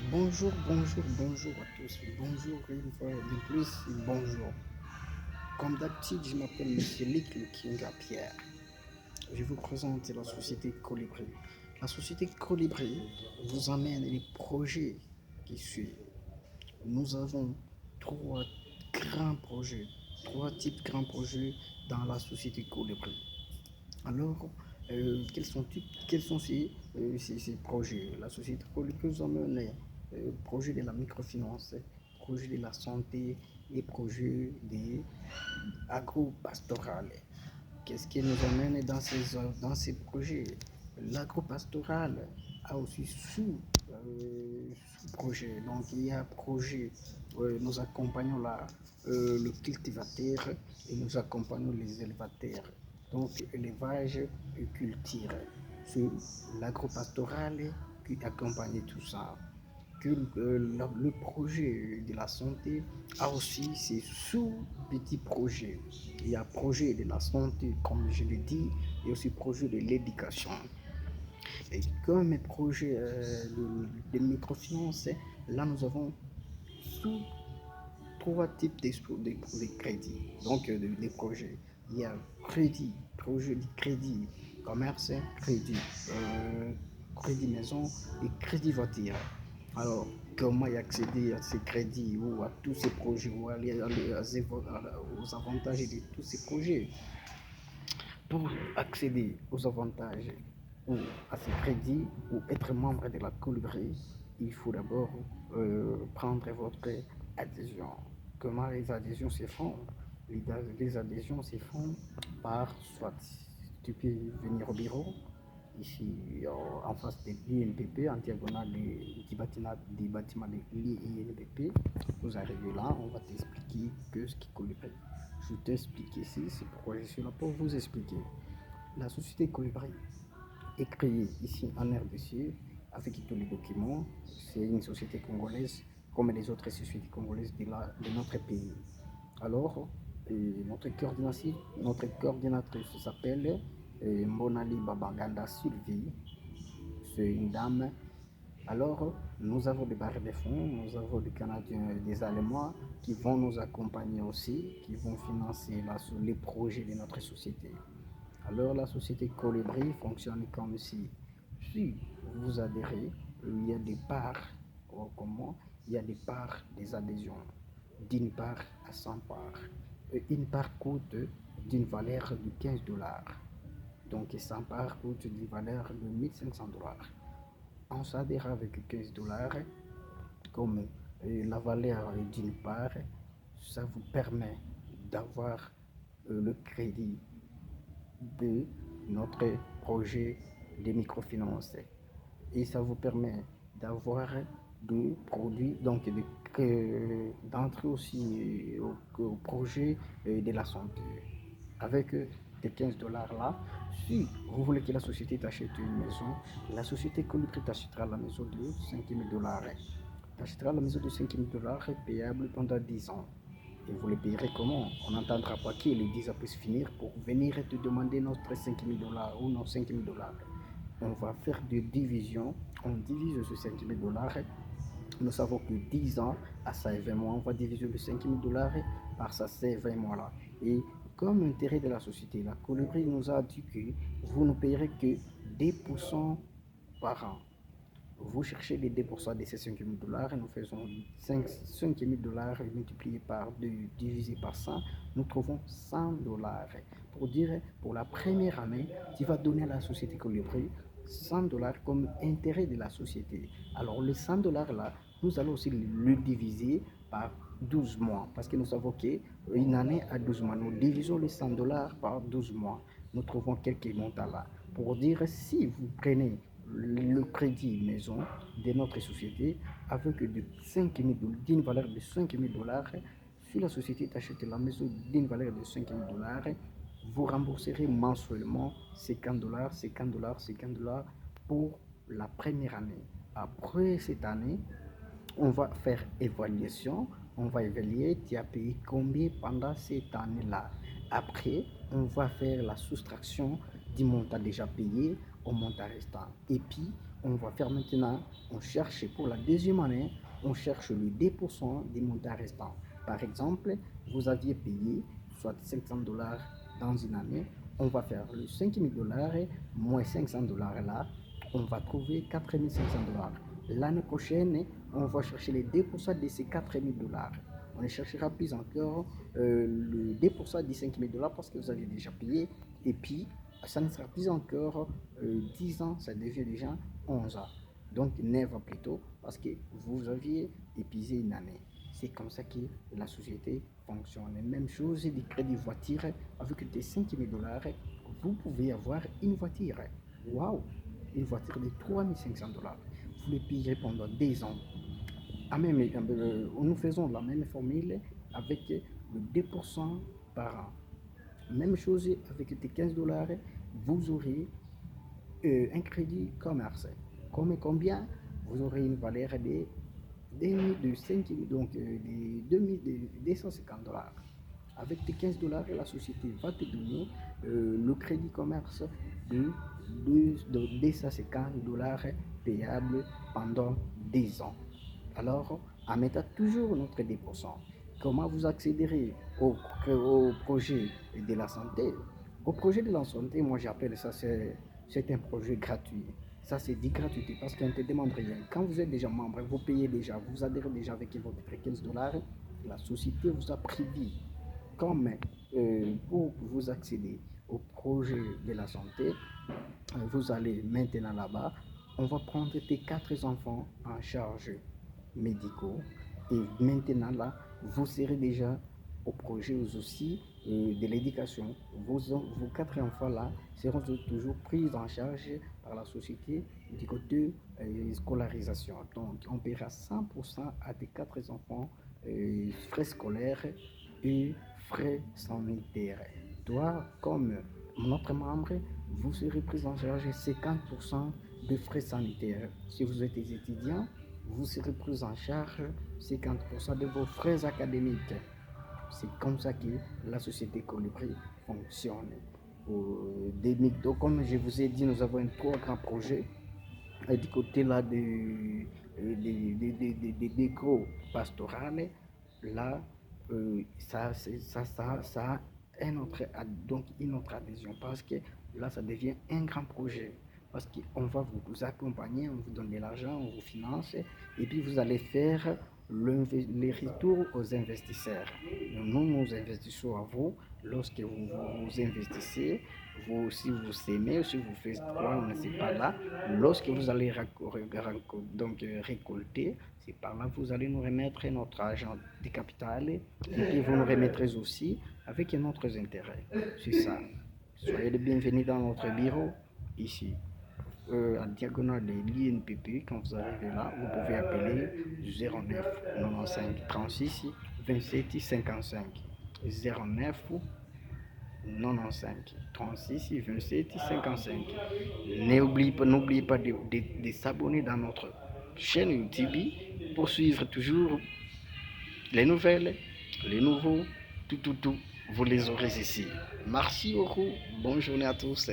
Bonjour à tous. Bonjour une fois de plus, bonjour. Comme d'habitude, je m'appelle Monsieur Lick le King à Pierre. Je vous présente la société Colibri. La société Colibri vous amène les projets qui suivent. Nous avons trois grands projets, trois types de grands projets dans la société Colibri. Alors, quels sont ces projets? La société Colibri vous emmène projet de la microfinance, projet de la santé et projet de agro-pastoral. Qu'est-ce qui nous amène dans ces projets? L'agro-pastoral a aussi sous-projet. Donc, il y a projet, nous accompagnons le cultivateur et nous accompagnons les élevateurs. Donc, élevage et culture. C'est l'agro-pastoral qui accompagne tout ça que le projet de la santé a aussi ses sous-petits projets. Il y a projet de la santé, comme je l'ai dit, et aussi projet de l'éducation. Et comme projet de microfinance, là nous avons sous trois types de crédits, donc des projets. Il y a crédit, projet de crédit, commerce, crédit, crédit maison et crédit voiture. Alors, comment y accéder à ces crédits ou à tous ces projets ou aux avantages de tous ces projets? Pour accéder aux avantages ou à ces crédits ou être membre de la colibri, il faut d'abord prendre votre adhésion. Comment les adhésions se font? Les adhésions se font par soit tu peux venir au bureau, ici en face de l'INPP, en diagonale des bâtiments de l'INPP. Vous arrivez là, on va t'expliquer ce qui colibri. Je t'explique ici, c'est pourquoi je suis là pour vous expliquer. La société Colibri est créée ici en RDC avec tous les documents. C'est une société congolaise comme les autres sociétés congolaises de notre pays. Alors, notre coordinatrice s'appelle Monali Babanganda Sylvie. C'est une dame. Alors, nous avons des barres de fonds, nous avons des Canadiens et des Allemands qui vont nous accompagner aussi, qui vont financer les projets de notre société. Alors, la société Colibri fonctionne comme si vous adhérez, il y a des parts, comment il y a des parts des adhésions, d'une part à 100 parts. Une part coûte d'une valeur de 15 dollars. Donc 100 parts coûte d'une valeur de 1500 dollars. On s'adhère avec 15 dollars comme la valeur d'une part. Ça vous permet d'avoir le crédit de notre projet de microfinance et ça vous permet d'avoir des produits, donc d'entrer aussi au projet de la santé. Avec tes 15 dollars là, si vous voulez que la société t'achète une maison, la société Colibri t'achètera la maison de 5000 dollars. T'achètera la maison de 5000 dollars payable pendant 10 ans. Et vous les payerez comment? On n'entendra pas que les 10 ans puissent finir pour venir te demander notre 5000 dollars ou nos 5000 dollars. On va faire des divisions, on divise ce 5000 dollars. Nous savons que 10 ans à ça 20 mois, on va diviser le 5000 dollars par ça ces 20 mois là. Et comme intérêt de la société, la Colibri nous a dit que vous ne payerez que 2% par an. Vous cherchez les 2% de ces 5 000 dollars, nous faisons 5 000 dollars multiplié par 2, divisé par 100, nous trouvons 100 dollars. Pour dire, pour la première année, tu vas donner à la société Colibri 100 dollars comme intérêt de la société. Alors, les 100 dollars là, nous allons aussi le diviser par 12 mois, parce que nous savons qu'une année à 12 mois, nous divisons les 100 dollars par 12 mois, nous trouvons quelques montants là. Pour dire, si vous prenez le crédit maison de notre société avec d'une valeur de 5 000 dollars, si la société t'achète la maison d'une valeur de 5 000 dollars, vous rembourserez mensuellement 50 dollars, 50 dollars, 50 dollars pour la première année. Après cette année, on va faire évaluation, on va évaluer tu as payé combien pendant cette année-là. Après, on va faire la soustraction du montant déjà payé au montant restant. Et puis, On va faire maintenant, on cherche pour la deuxième année, on cherche le 2% des montants restants. Par exemple, vous aviez payé soit 500 dollars dans une année, on va faire le 5000 dollars moins 500 dollars là, on va trouver 4500 dollars. L'année prochaine, on va chercher les 2% de ces 4000 dollars. On ne cherchera plus encore le 2% des 5000 dollars parce que vous avez déjà payé. Et puis, ça ne sera plus encore 10 ans, ça devient déjà 11 ans. Donc 9 ans plus tôt parce que vous aviez épuisé une année. C'est comme ça que la société fonctionne. Même chose des crédits voiture, avec des 5 000 dollars, vous pouvez avoir une voiture. Waouh! Une voiture de 3500 dollars. Vous le payerez pendant 2 ans. Nous faisons la même formule avec le 2% par an. Même chose avec tes 15 dollars, vous aurez un crédit commerce. Comme combien? Vous aurez une valeur de 5, donc de 250 dollars. Avec tes 15 dollars, la société va te donner le crédit commerce de 250 dollars payable pendant 10 ans. Alors, en mettant toujours notre 2%. Comment vous accéderez au projet de la santé? Au projet de la santé, moi j'appelle ça, c'est un projet gratuit. Ça, c'est dit gratuité parce qu'on ne te demande rien. Quand vous êtes déjà membre, vous payez déjà, vous adhérez déjà avec votre 15 dollars, la société vous a prévu comme pour vous accéder au projet de la santé, vous allez maintenant là-bas, on va prendre tes 4 enfants en charge médicaux et maintenant là, vous serez déjà au projet aussi de l'éducation. Vos 4 enfants là seront toujours pris en charge par la société du côté scolarisation. Donc on paiera 100% à tes 4 enfants frais scolaires et frais sanitaires. Toi, comme notre membre, vous serez pris en charge 50% de frais sanitaires. Si vous êtes étudiant, vous serez pris en charge 50% de vos frais académiques. C'est comme ça que la société Colibri fonctionne. Donc, comme je vous ai dit, nous avons un trop grand projet. Et du côté là des gros pastorales, là, ça a une autre adhésion parce que là, ça devient un grand projet. Parce qu'on va vous accompagner, on vous donne de l'argent, on vous finance, et puis vous allez faire les retours aux investisseurs. Nous investissons à vous lorsque vous investissez, si vous aimez, si vous faites quoi, on ne sait pas là. Lorsque vous allez récolter, c'est par là que vous allez nous remettre notre argent de capital et puis vous nous remettrez aussi avec notre intérêt. C'est ça. Soyez les bienvenus dans notre bureau ici. À diagonale de l'INPP, quand vous arrivez là, vous pouvez appeler 09 95 36 27 55. 09 95 36 27 55. N'oubliez pas de s'abonner dans notre chaîne YouTube pour suivre toujours les nouvelles, les nouveaux, tout, vous les aurez ici. Merci beaucoup, bonne journée à tous.